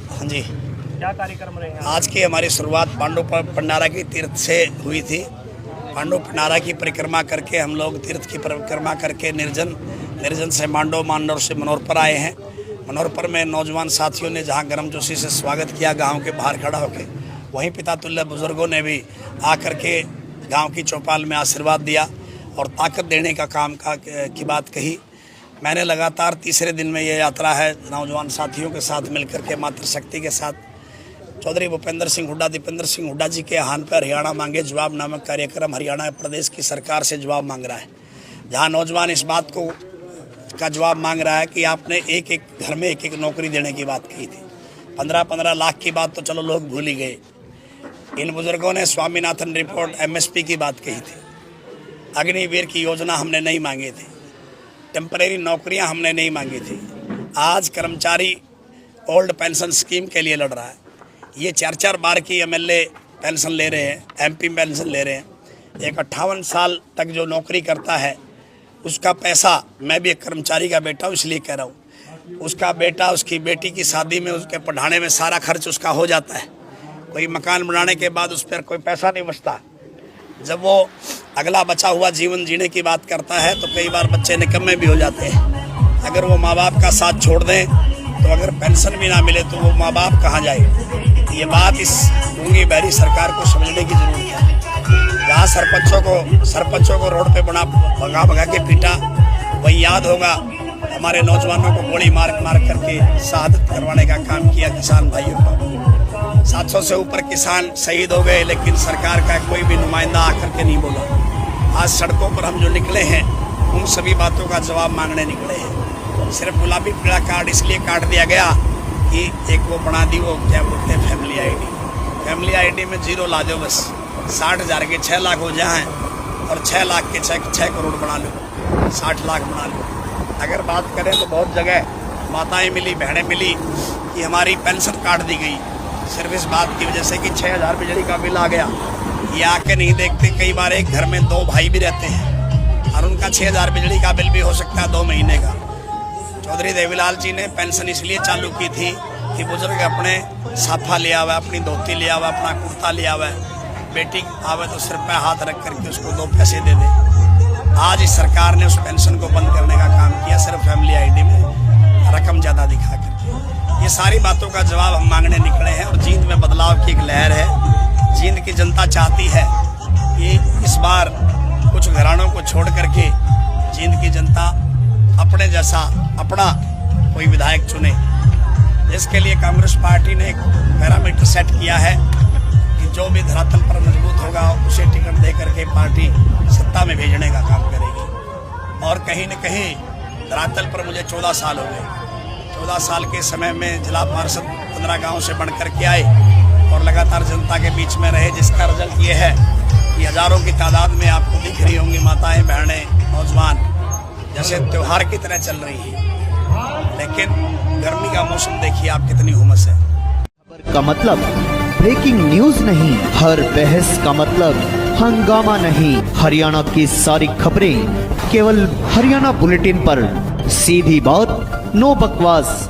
हाँ जी, क्या कार्यक्रम रहे हैं? आज की हमारी शुरुआत पांडु भंडारा की तीर्थ से हुई थी। पांडु भंडारा की परिक्रमा करके हम लोग तीर्थ की परिक्रमा करके निर्जन से मांडव से मनोर पर आए हैं। मनोर पर में नौजवान साथियों ने जहां गर्मजोशी से स्वागत किया गांव के बाहर खड़ा होकर, वहीं पिता तुल्य बुजुर्गों ने भी आकर के गांव की चौपाल में आशीर्वाद दिया और ताकत देने का काम की बात कही। मैंने लगातार तीसरे दिन में ये यात्रा है नौजवान साथियों के साथ मिलकर के मातृशक्ति के साथ चौधरी भूपेंद्र सिंह हुड्डा दीपेंद्र सिंह हुड्डा जी के आह्वान पर हरियाणा मांगे जवाब नामक कार्यक्रम हरियाणा प्रदेश की सरकार से जवाब मांग रहा है, जहां नौजवान इस बात का जवाब मांग रहा है कि आपने एक एक घर में एक एक नौकरी देने की बात कही थी। 15-15 लाख की बात तो चलो लोग भूल ही गए। इन बुजुर्गों ने स्वामीनाथन रिपोर्ट MSP की बात कही थी, अग्निवीर की योजना हमने नहीं मांगी थी, टेम्परेरी नौकरियां हमने नहीं मांगी थी। आज कर्मचारी ओल्ड पेंशन स्कीम के लिए लड़ रहा है। ये 4-4 बार की MLA पेंशन ले रहे हैं, MP पेंशन ले रहे हैं। एक 58 साल तक जो नौकरी करता है उसका पैसा, मैं भी एक कर्मचारी का बेटा हूँ इसलिए कह रहा हूँ, उसका बेटा उसकी बेटी की शादी में उसके पढ़ाने में सारा खर्च उसका हो जाता है। कोई मकान बनाने के बाद उस पर कोई पैसा नहीं बचता। जब वो अगला बचा हुआ जीवन जीने की बात करता है तो कई बार बच्चे निकम्मे भी हो जाते हैं। अगर वो माँ बाप का साथ छोड़ दें तो अगर पेंशन भी ना मिले तो वो माँ बाप कहाँ जाए। ये बात इस गूंगी बहरी सरकार को समझने की जरूरत है। जहाँ सरपंचों को रोड पे भगा के पीटा, वही याद होगा हमारे नौजवानों को गोली मार करके शहादत करवाने का काम किया किसान भाइयों को। 700 से ऊपर किसान शहीद हो गए, लेकिन सरकार का कोई भी नुमाइंदा आकर के नहीं बोला। आज सड़कों पर हम जो निकले हैं उन सभी बातों का जवाब मांगने निकले हैं। सिर्फ गुलाबी पीला कार्ड इसलिए काट दिया गया कि एक वो बना दी, वो क्या बोलते हैं फैमिली आईडी में 0 ला दो बस। 60,000 के 6 लाख हो जाएं और 6 लाख के 6 करोड़ बना लो, 60 लाख बना लो। अगर बात करें तो बहुत जगह माताएं मिली, बहनें मिली कि हमारी पेंशन काट दी गई सिर्फ इस बात की वजह से कि 6,000 बिजली का बिल आ गया। ये आके नहीं देखते कई बार एक घर में 2 भाई भी रहते हैं और उनका 6,000 बिजली का बिल भी हो सकता है 2 महीने का। चौधरी देवीलाल जी ने पेंशन इसलिए चालू की थी कि बुजुर्ग अपने साफा ले आवे, अपनी धोती ले आवे, अपना कुर्ता ले आवे, बेटी आवे तो सिर पे हाथ रख करके उसको 2 पैसे दे दे। आज इस सरकार ने उस पेंशन को बंद करने का काम किया, सिर्फ फैमिली आईडी में रकम ज़्यादा दिखा करके। ये सारी बातों का जवाब हम मांगने निकले हैं और जींद में बदलाव की एक लहर है। जींद की जनता चाहती है कि इस बार कुछ घरानों को छोड़ करके जींद की जनता अपने जैसा अपना कोई विधायक चुने, जिसके लिए कांग्रेस पार्टी ने एक पैरामीटर सेट किया है कि जो भी धरातल पर मजबूत होगा उसे टिकट दे करके पार्टी सत्ता में भेजने का काम करेगी। और कहीं न कहीं धरातल पर मुझे 14 साल हो गए। 14 साल के समय में जिला पार्षद 15 गाँव से बन करके आए और लगातार जनता के बीच में रहे, जिसका रिजल्ट ये है कि हजारों की तादाद में आपको दिख रही होंगी माताएं, बहनें, नौजवान जैसे त्योहार की तरह चल रही है। लेकिन गर्मी का मौसम देखिए आप, कितनी उमस है। खबर का मतलब ब्रेकिंग न्यूज नहीं, हर बहस का मतलब हंगामा नहीं। हरियाणा की सारी खबरें केवल हरियाणा बुलेटिन पर, सीधी बात, नो बकवास।